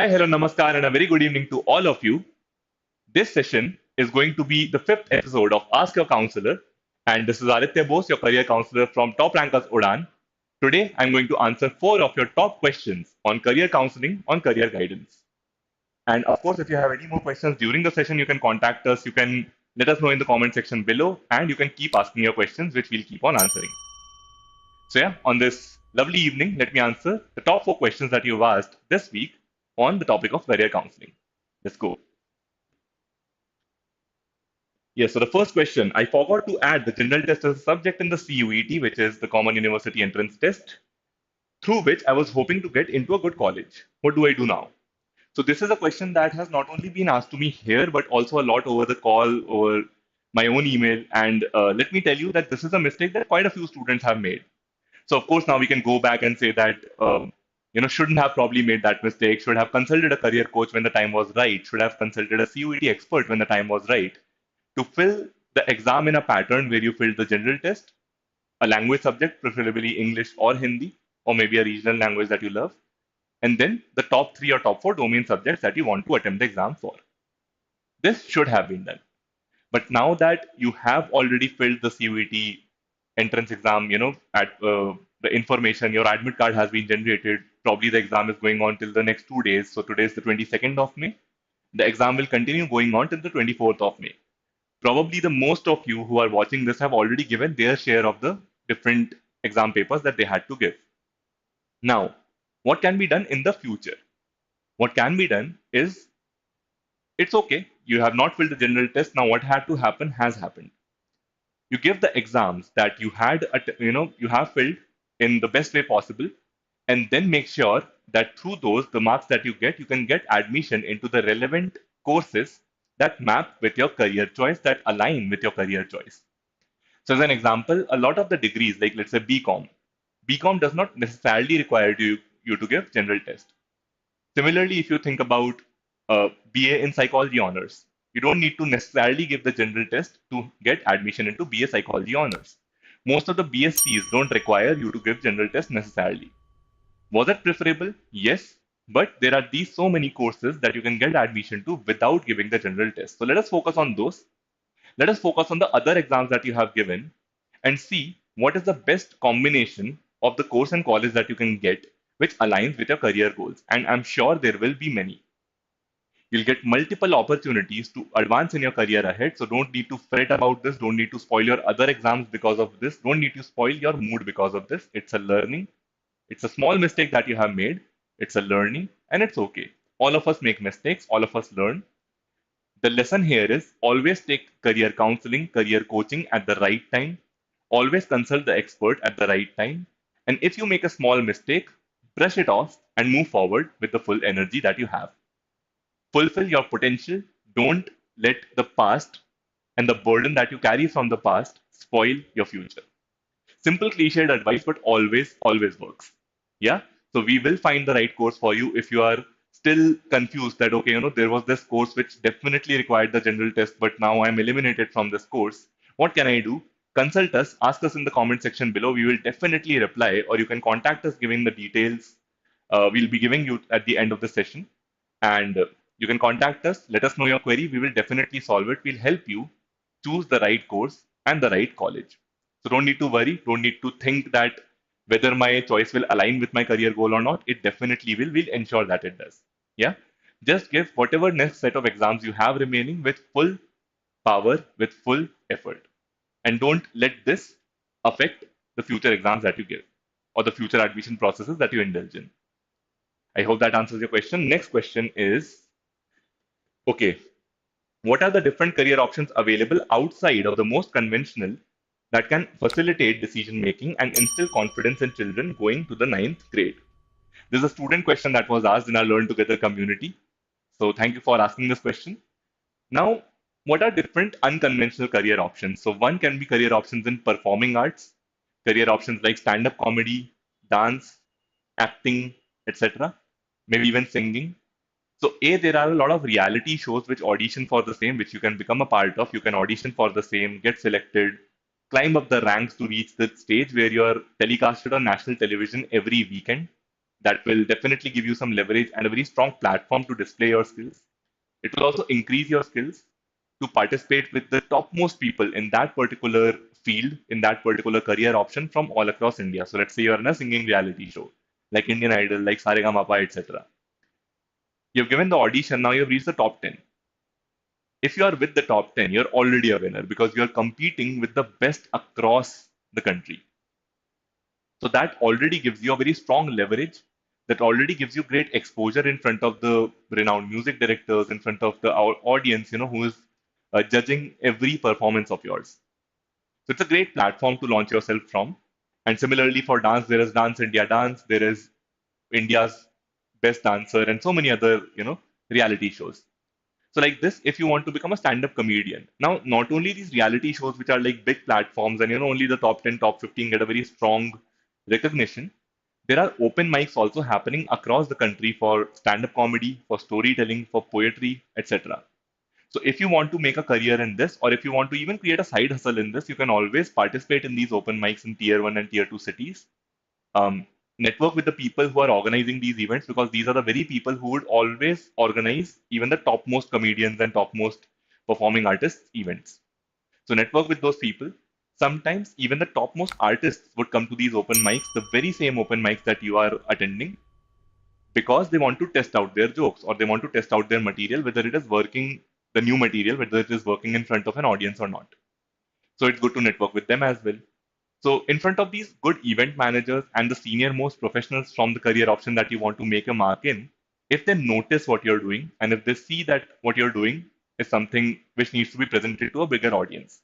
Hi, hello, namaskar, and a very good evening to all of you. This session is going to be the fifth episode of Ask Your Counselor, and this is Aditya Bose, your career counselor from Toprankers Udan. Today, I'm going to answer four of your top questions on career counseling, on career guidance. And of course, if you have any more questions during the session, you can contact us. You can let us know in the comment section below, and you can keep asking your questions, which we'll keep on answering. So, yeah, on this lovely evening, let me answer the top four questions that you've asked this week on the topic of career counseling. Let's go. Yes, so the first question, I forgot to add the general test as a subject in the CUET, which is the Common University Entrance Test, through which I was hoping to get into a good college. What do I do now? So this is a question that has not only been asked to me here, but also a lot over the call, over my own email. And let me tell you that this is a mistake that quite a few students have made. So of course now we can go back and say that shouldn't have probably made that mistake. Should have consulted a career coach when the time was right. Should have consulted a CUET expert when the time was right. To fill the exam in a pattern where you filled the general test, a language subject, preferably English or Hindi, or maybe a regional language that you love, and then the top three or top four domain subjects that you want to attempt the exam for. This should have been done. But now that you have already filled the CUET entrance exam, at the information, your admit card has been generated. Probably the exam is going on till the next 2 days. So today is the 22nd of May. The exam will continue going on till the 24th of May. Probably the most of you who are watching this have already given their share of the different exam papers that they had to give. Now, what can be done in the future? What can be done is it's okay. You have not filled the general test. Now, what had to happen has happened. You give the exams that you had, you have filled in the best way possible, and then make sure that through those, the marks that you can get admission into the relevant courses that map with your career choice, that align with your career choice. So, as an example, a lot of the degrees, like let's say BCom does not necessarily require you to give general test. Similarly, if you think about BA in psychology honors, you don't need to necessarily give the general test to get admission into BA psychology honors. Most of the BScs don't require you to give general test necessarily. Was it preferable? Yes, but there are these so many courses that you can get admission to without giving the general test. So let us focus on those. Let us focus on the other exams that you have given and see what is the best combination of the course and college that you can get which aligns with your career goals. And I'm sure there will be many. You'll get multiple opportunities to advance in your career ahead. So don't need to fret about this. Don't need to spoil your other exams because of this. Don't need to spoil your mood because of this. It's a learning. It's a small mistake that you have made. It's a learning and it's okay. All of us make mistakes. All of us learn. The lesson here is always take career counseling, career coaching at the right time. Always consult the expert at the right time. And if you make a small mistake, brush it off and move forward with the full energy that you have. Fulfill your potential. Don't let the past and the burden that you carry from the past spoil your future. Simple cliched advice, but always works. Yeah. So we will find the right course for you if you are still confused that, okay, there was this course which definitely required the general test, but now I'm eliminated from this course. What can I do? Consult us, ask us in the comment section below. We will definitely reply, or you can contact us giving the details. We'll be giving you at the end of the session. And you can contact us, let us know your query. We will definitely solve it. We'll help you choose the right course and the right college. So don't need to worry, don't need to think that whether my choice will align with my career goal or not. It definitely will. We'll ensure that it does. Yeah. Just give whatever next set of exams you have remaining with full power, with full effort. And don't let this affect the future exams that you give or the future admission processes that you indulge in. I hope that answers your question. Next question is okay, what are the different career options available outside of the most conventional that can facilitate decision making and instill confidence in children going to the ninth grade? This is a student question that was asked in our Learn Together community. So thank you for asking this question. Now, what are different unconventional career options? So one can be career options in performing arts, career options like stand-up comedy, dance, acting, etc. Maybe even singing. So there are a lot of reality shows which audition for the same, which you can become a part of. You can audition for the same, get selected, climb up the ranks to reach the stage where you're telecasted on national television every weekend. That will definitely give you some leverage and a very strong platform to display your skills. It will also increase your skills to participate with the topmost people in that particular field, in that particular career option from all across India. So let's say you're in a singing reality show, like Indian Idol, like Saregama, etc. You've given the audition, now you've reached the top 10. If you are with the top 10, you're already a winner because you're competing with the best across the country. So that already gives you a very strong leverage. That already gives you great exposure in front of the renowned music directors, in front of the our audience, who is judging every performance of yours. So it's a great platform to launch yourself from. And similarly for dance, there is Dance India Dance, there is India's Best Dancer, and so many other, reality shows. So like this, if you want to become a stand-up comedian, now not only these reality shows which are like big platforms and only the top 10, top 15 get a very strong recognition, there are open mics also happening across the country for stand-up comedy, for storytelling, for poetry, etc. So if you want to make a career in this, or if you want to even create a side hustle in this, you can always participate in these open mics in tier one and tier two cities. Um, Network with the people who are organizing these events because these are the very people who would always organize even the topmost comedians and topmost performing artists events. So network with those people. Sometimes even the topmost artists would come to these open mics, the very same open mics that you are attending, because they want to test out their jokes or they want to test out their material, whether it is working, the new material, whether it is working in front of an audience or not. So it's good to network with them as well. So, in front of these good event managers and the senior most professionals from the career option that you want to make a mark in, if they notice what you're doing and if they see that what you're doing is something which needs to be presented to a bigger audience,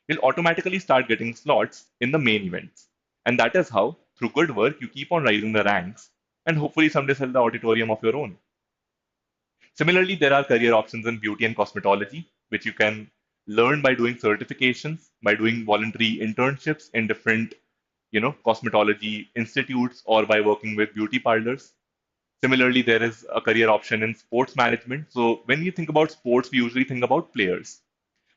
you'll automatically start getting slots in the main events. And that is how, through good work, you keep on rising the ranks and hopefully someday sell the auditorium of your own. Similarly, there are career options in beauty and cosmetology, which you can learn by doing certifications, by doing voluntary internships in different, cosmetology institutes or by working with beauty parlors. Similarly, there is a career option in sports management. So when you think about sports, we usually think about players.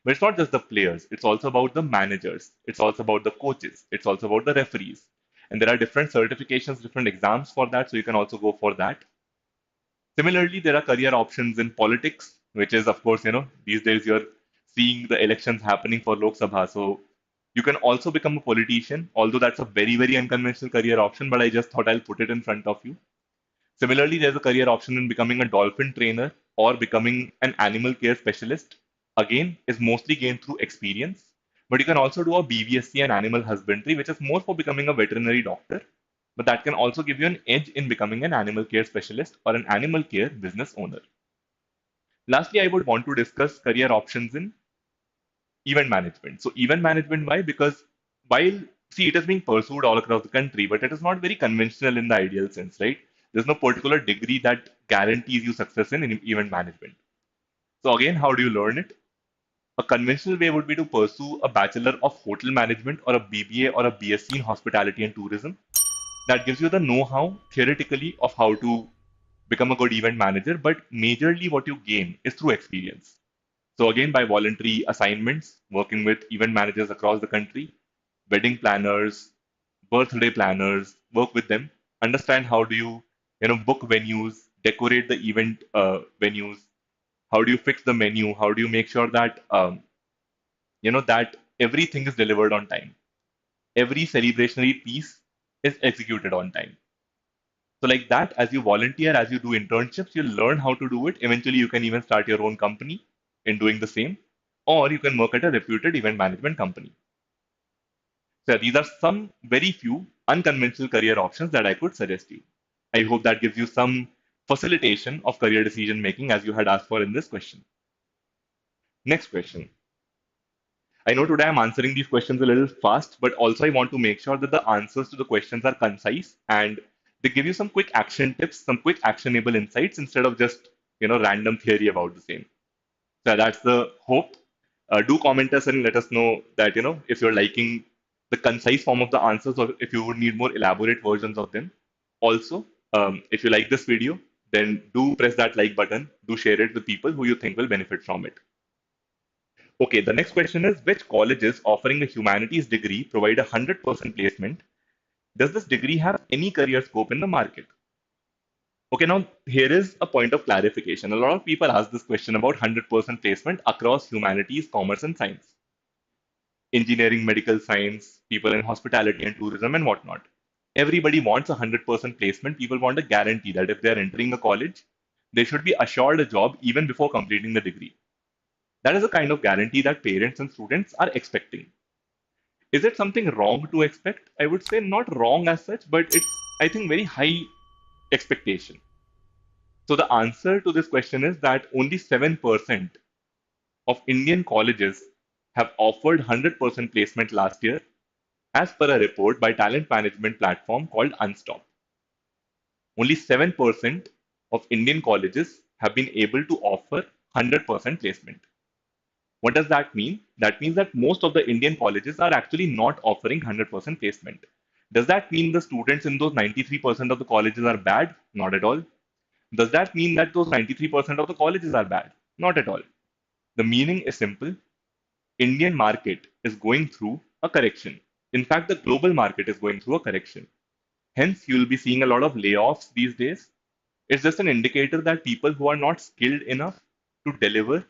But it's not just the players, it's also about the managers, it's also about the coaches, it's also about the referees. And there are different certifications, different exams for that, so you can also go for that. Similarly, there are career options in politics, which is, of course, these days you're seeing the elections happening for Lok Sabha. So you can also become a politician, although that's a very, very unconventional career option, but I just thought I'll put it in front of you. Similarly, there's a career option in becoming a dolphin trainer or becoming an animal care specialist. Again, is mostly gained through experience, but you can also do a BVSC and animal husbandry, which is more for becoming a veterinary doctor but that can also give you an edge in becoming an animal care specialist or an animal care business owner. Lastly, I would want to discuss career options in event management. So, event management, why? Because while, see, it is being pursued all across the country, but it is not very conventional in the ideal sense, right? There's no particular degree that guarantees you success in event management. So, again, how do you learn it? A conventional way would be to pursue a Bachelor of Hotel Management or a BBA or a BSc in Hospitality and Tourism. That gives you the know-how theoretically of how to become a good event manager, but majorly what you gain is through experience. So again, by voluntary assignments, working with event managers across the country, wedding planners, birthday planners, work with them, understand how do you, book venues, decorate the event venues, how do you fix the menu, how do you make sure that, that everything is delivered on time. Every celebrationary piece is executed on time. So, like that, as you volunteer, as you do internships, you'll learn how to do it. Eventually, you can even start your own company in doing the same, or you can work at a reputed event management company. So, these are some very few unconventional career options that I could suggest you. I hope that gives you some facilitation of career decision making as you had asked for in this question. Next question. I know today I'm answering these questions a little fast, but also I want to make sure that the answers to the questions are concise and they give you some quick action tips, some quick actionable insights instead of just random theory about the same. So that's the hope. Do comment us and let us know that if you're liking the concise form of the answers or if you would need more elaborate versions of them. Also, if you like this video, then do press that like button. Do share it with people who you think will benefit from it. Okay, the next question is which colleges offering a humanities degree provide a 100% placement? Does this degree have any career scope in the market? Okay, now here is a point of clarification. A lot of people ask this question about 100% placement across humanities, commerce, and science, engineering, medical science, people in hospitality and tourism, and whatnot. Everybody wants a 100% placement. People want a guarantee that if they're entering a college, they should be assured a job even before completing the degree. That is a kind of guarantee that parents and students are expecting. Is it something wrong to expect? I would say not wrong as such, but it's, I think, very high expectation. So the answer to this question is that only 7% of Indian colleges have offered 100% placement last year, as per a report by talent management platform called Unstop. Only 7% of Indian colleges have been able to offer 100% placement. What does that mean? That means that most of the Indian colleges are actually not offering 100% placement. Does that mean the students in those 93% of the colleges are bad? Not at all. Does that mean that those 93% of the colleges are bad? Not at all. The meaning is simple. Indian market is going through a correction. In fact, the global market is going through a correction. Hence, you'll be seeing a lot of layoffs these days. It's just an indicator that people who are not skilled enough to deliver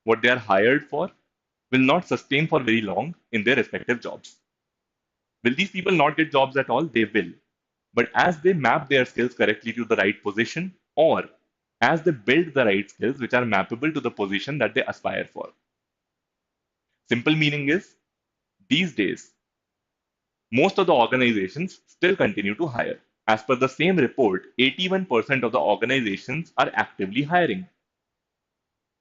what they are hired for will not sustain for very long in their respective jobs. Will these people not get jobs at all? They will. But as they map their skills correctly to the right position, or as they build the right skills which are mappable to the position that they aspire for. Simple meaning is these days, most of the organizations still continue to hire. As per the same report, 81% of the organizations are actively hiring.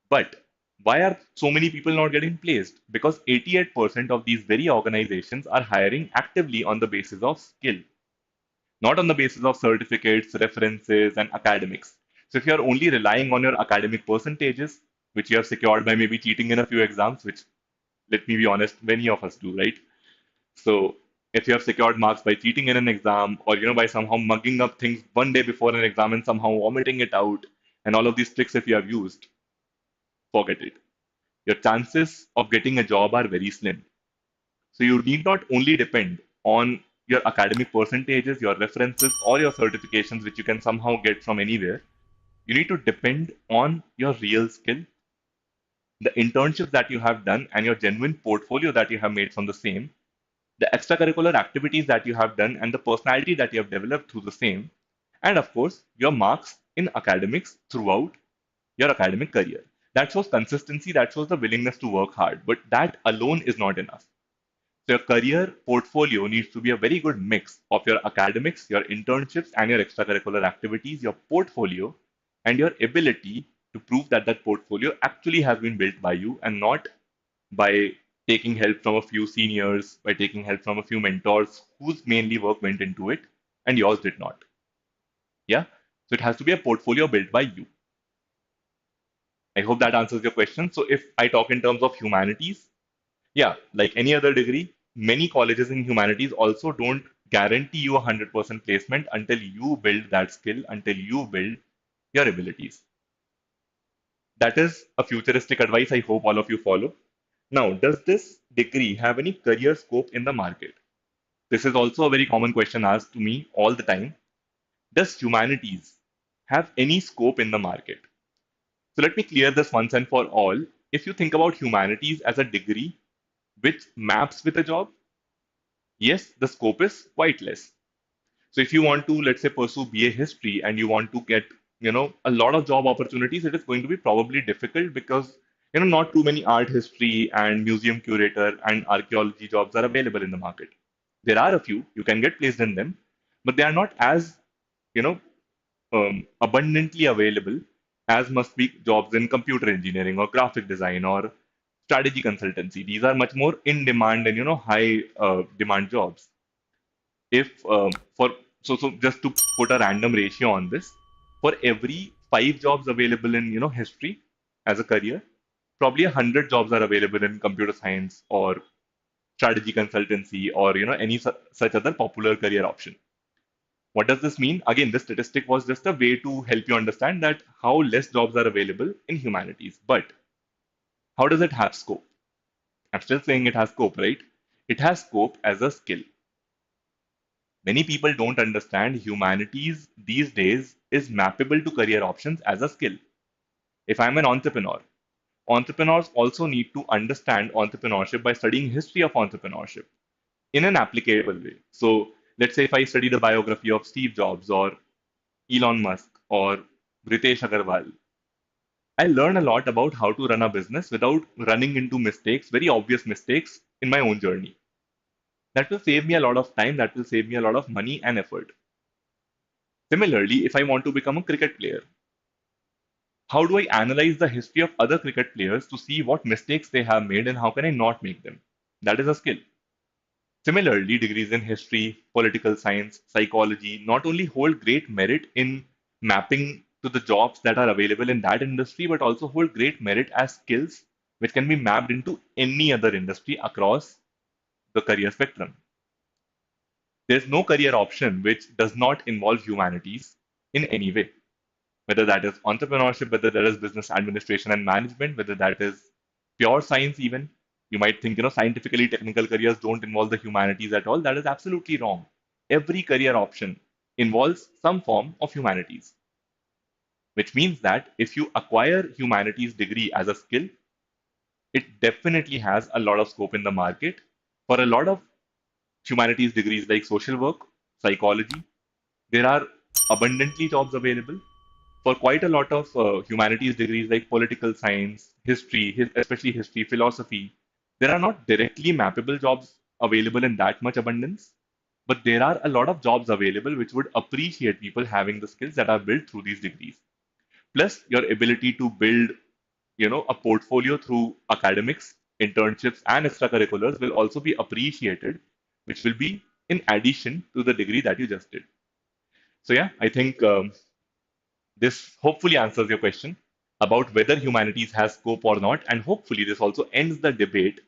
But why are so many people not getting placed? Because 88% of these very organizations are hiring actively on the basis of skill, not on the basis of certificates, references, and academics. So if you're only relying on your academic percentages, which you have secured by maybe cheating in a few exams, which, let me be honest, many of us do, right? So if you have secured marks by cheating in an exam, or by somehow mugging up things one day before an exam and somehow vomiting it out, and all of these tricks if you have used, forget it. Your chances of getting a job are very slim. So you need not only depend on your academic percentages, your references, or your certifications, which you can somehow get from anywhere. You need to depend on your real skill, the internships that you have done, and your genuine portfolio that you have made from the same, the extracurricular activities that you have done, and the personality that you have developed through the same, and of course, your marks in academics throughout your academic career. That shows consistency, that shows the willingness to work hard, but that alone is not enough. So your career portfolio needs to be a very good mix of your academics, your internships, and your extracurricular activities, your portfolio, and your ability to prove that that portfolio actually has been built by you and not by taking help from a few seniors, by taking help from a few mentors whose mainly work went into it and yours did not. Yeah. So it has to be a portfolio built by you. I hope that answers your question. So if I talk in terms of humanities, yeah, like any other degree, many colleges in humanities also don't guarantee you a 100% placement until you build that skill, until you build your abilities. That is a futuristic advice I hope all of you follow. Now, does this degree have any career scope in the market? This is also a very common question asked to me all the time. Does humanities have any scope in the market? So let me clear this once and for all. If you think about humanities as a degree which maps with a job, yes, the scope is quite less. So if you want to, let's say, pursue BA history and you want to get, a lot of job opportunities, it is going to be probably difficult because, not too many art history and museum curator and archaeology jobs are available in the market. There are a few, you can get placed in them, but they are not as, you know, abundantly available as must be jobs in computer engineering or graphic design or strategy consultancy. These are much more in demand and, high demand jobs. If for so just to put a random ratio on this, for every 5 jobs available in history as a career, probably 100 jobs are available in computer science or strategy consultancy or any such other popular career option. What does this mean? Again, this statistic was just a way to help you understand that how less jobs are available in humanities. But how does it have scope? I'm still saying it has scope, right? It has scope as a skill. Many people don't understand humanities these days is mappable to career options as a skill. If I'm an entrepreneur, entrepreneurs also need to understand entrepreneurship by studying history of entrepreneurship in an applicable way. So let's say if I study the biography of Steve Jobs or Elon Musk or Ritesh Agarwal, I learn a lot about how to run a business without running into mistakes, very obvious mistakes in my own journey. That will save me a lot of time, that will save me a lot of money and effort. Similarly, if I want to become a cricket player, how do I analyze the history of other cricket players to see what mistakes they have made and how can I not make them? That is a skill. Similarly, degrees in history, political science, psychology not only hold great merit in mapping to the jobs that are available in that industry, but also hold great merit as skills which can be mapped into any other industry across the career spectrum. There's no career option which does not involve humanities in any way, whether that is entrepreneurship, whether that is business administration and management, whether that is pure science, even. You might think, scientifically technical careers don't involve the humanities at all. That is absolutely wrong. Every career option involves some form of humanities, which means that if you acquire humanities degree as a skill, it definitely has a lot of scope in the market for a lot of humanities degrees like social work, psychology. There are abundantly jobs available for quite a lot of humanities degrees like political science, history, especially history, philosophy. There are not directly mappable jobs available in that much abundance, but there are a lot of jobs available which would appreciate people having the skills that are built through these degrees. Plus, your ability to build, a portfolio through academics, internships, and extracurriculars will also be appreciated, which will be in addition to the degree that you just did. So yeah, I think this hopefully answers your question about whether humanities has scope or not, and hopefully this also ends the debate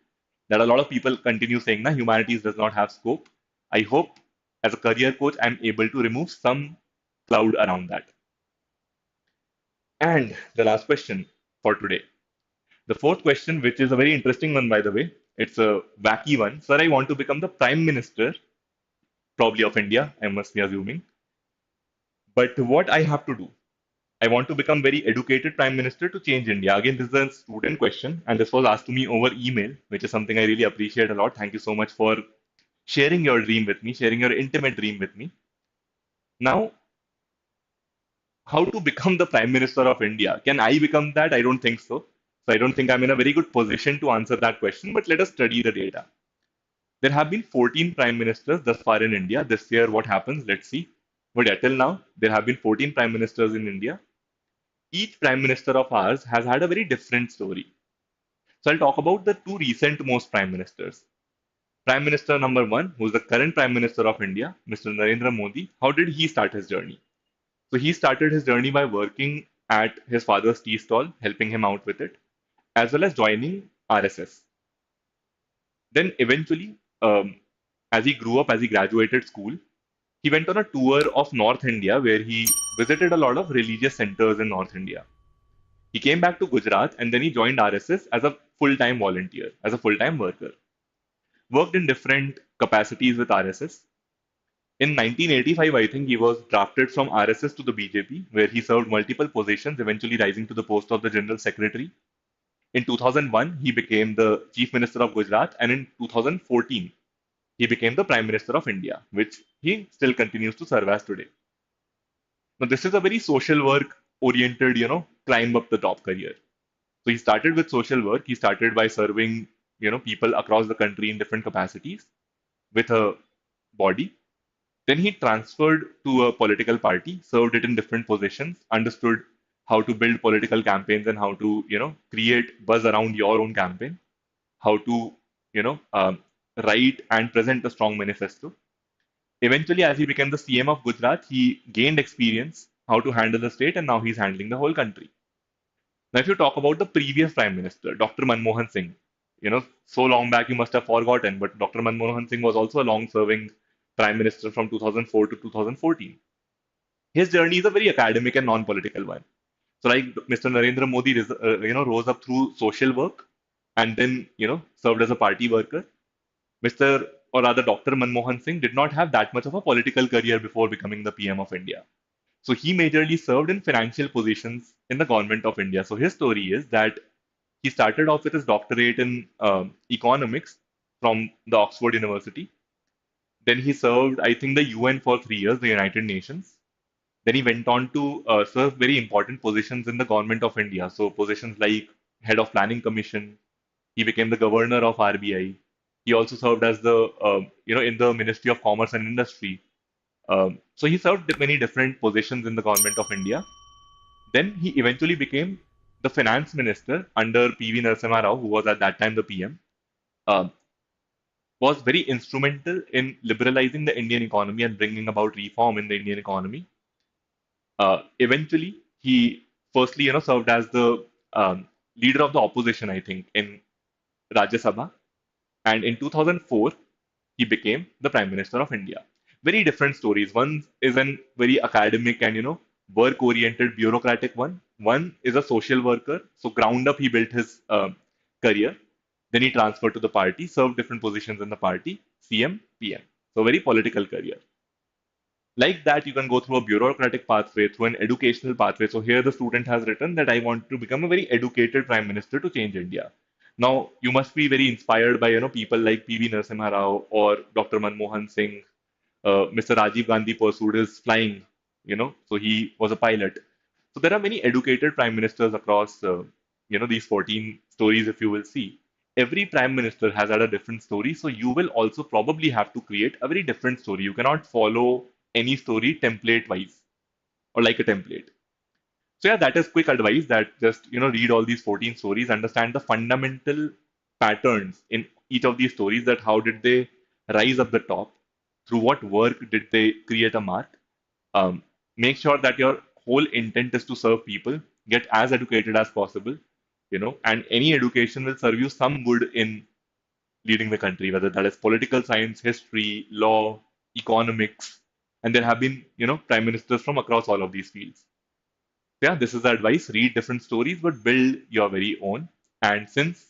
that a lot of people continue saying that humanities does not have scope. I hope as a career coach I'm able to remove some cloud around that. And the last question for today. The fourth question, which is a very interesting one by the way, it's a wacky one. Sir, I want to become the Prime Minister, probably of India, I must be assuming. But what I have to do? I want to become very educated prime minister to change India. Again, this is a student question, and this was asked to me over email, which is something I really appreciate a lot. Thank you so much for sharing your dream with me, sharing your intimate dream with me. Now, how to become the prime minister of India? Can I become that? I don't think so. So I don't think I'm in a very good position to answer that question, but let us study the data. There have been 14 prime ministers thus far in India. This year, what happens? Let's see. But yeah, till now, there have been 14 prime ministers in India. Each prime minister of ours has had a very different story. So I'll talk about the two recent most prime ministers. Prime Minister number one, who's the current Prime Minister of India, Mr. Narendra Modi. How did he start his journey? So he started his journey by working at his father's tea stall, helping him out with it, as well as joining RSS. Then eventually, as he grew up, as he graduated school, he went on a tour of North India where he visited a lot of religious centers in North India. He came back to Gujarat and then he joined RSS as a full time volunteer, as a full time worker. Worked in different capacities with RSS. In 1985, I think he was drafted from RSS to the BJP, where he served multiple positions, eventually rising to the post of the General Secretary. In 2001, he became the Chief Minister of Gujarat, and in 2014, he became the Prime Minister of India, which he still continues to serve as today. Now, this is a very social work oriented, climb up the top career. So he started with social work. He started by serving, people across the country in different capacities with a body. Then he transferred to a political party, served it in different positions, understood how to build political campaigns and how to, create buzz around your own campaign, how to, you know, um, write and present a strong manifesto. Eventually, as he became the CM of Gujarat, he gained experience how to handle the state, and now he's handling the whole country. Now, if you talk about the previous Prime Minister, Dr. Manmohan Singh, so long back you must have forgotten, but Dr. Manmohan Singh was also a long serving Prime Minister from 2004 to 2014. His journey is a very academic and non political one. So, like Mr. Narendra Modi, rose up through social work and then, served as a party worker. Mr. or rather Dr. Manmohan Singh, did not have that much of a political career before becoming the PM of India. So he majorly served in financial positions in the government of India. So his story is that he started off with his doctorate in economics from the Oxford University. Then he served, I think, the UN for 3 years, the United Nations. Then he went on to serve very important positions in the government of India. So positions like head of planning commission. He became the governor of RBI. He also served as the in the Ministry of Commerce and Industry. So he served many different positions in the government of India. Then he eventually became the finance minister under PV Narasimha Rao, who was at that time the PM. Um, was very instrumental in liberalizing the Indian economy and bringing about reform in the Indian economy. Eventually, he firstly, served as the leader of the opposition, I think, in Rajya Sabha, and in 2004, he became the Prime Minister of India. Very different stories. One is an very academic and work-oriented, bureaucratic one. One is a social worker. So ground up, he built his career. Then he transferred to the party, served different positions in the party, CM, PM. So very political career. Like that, you can go through a bureaucratic pathway, through an educational pathway. So here the student has written that I want to become a very educated prime minister to change India. Now, you must be very inspired by people like PV Narasimha Rao or Dr. Manmohan Singh. Mr. Rajiv Gandhi pursued his flying, so he was a pilot. So there are many educated prime ministers across, these 14 stories, if you will see. Every prime minister has had a different story, so you will also probably have to create a very different story. You cannot follow any story template wise or like a template. So yeah, that is quick advice that just read all these 14 stories, understand the fundamental patterns in each of these stories, that how did they rise up the top, through what work did they create a mark. Make sure that your whole intent is to serve people, get as educated as possible, and any education will serve you some good in leading the country, whether that is political science, history, law, economics, and there have been, prime ministers from across all of these fields. Yeah, this is the advice. Read different stories, but build your very own. And since,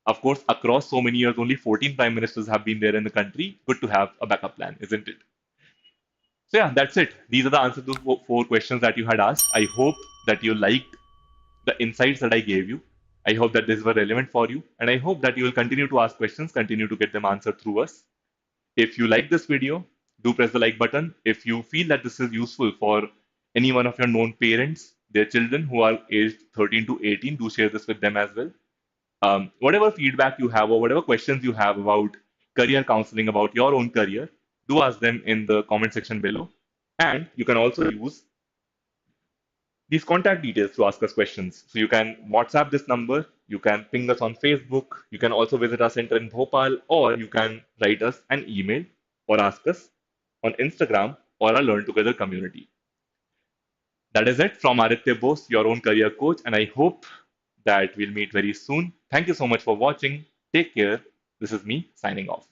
of course, across so many years, only 14 prime ministers have been there in the country, good to have a backup plan, isn't it? So yeah, that's it. These are the answers to four questions that you had asked. I hope that you liked the insights that I gave you. I hope that these were relevant for you, and I hope that you will continue to ask questions, continue to get them answered through us. If you like this video, do press the like button. If you feel that this is useful for any one of your known parents, their children who are aged 13 to 18, do share this with them as well. Whatever feedback you have or whatever questions you have about career counseling, about your own career, do ask them in the comment section below. And you can also use these contact details to ask us questions. So you can WhatsApp this number, you can ping us on Facebook, you can also visit our center in Bhopal, or you can write us an email or ask us on Instagram or our Learn Together community. That is it from Aditya Bose, your own career coach, and I hope that we'll meet very soon. Thank you so much for watching. Take care. This is me signing off.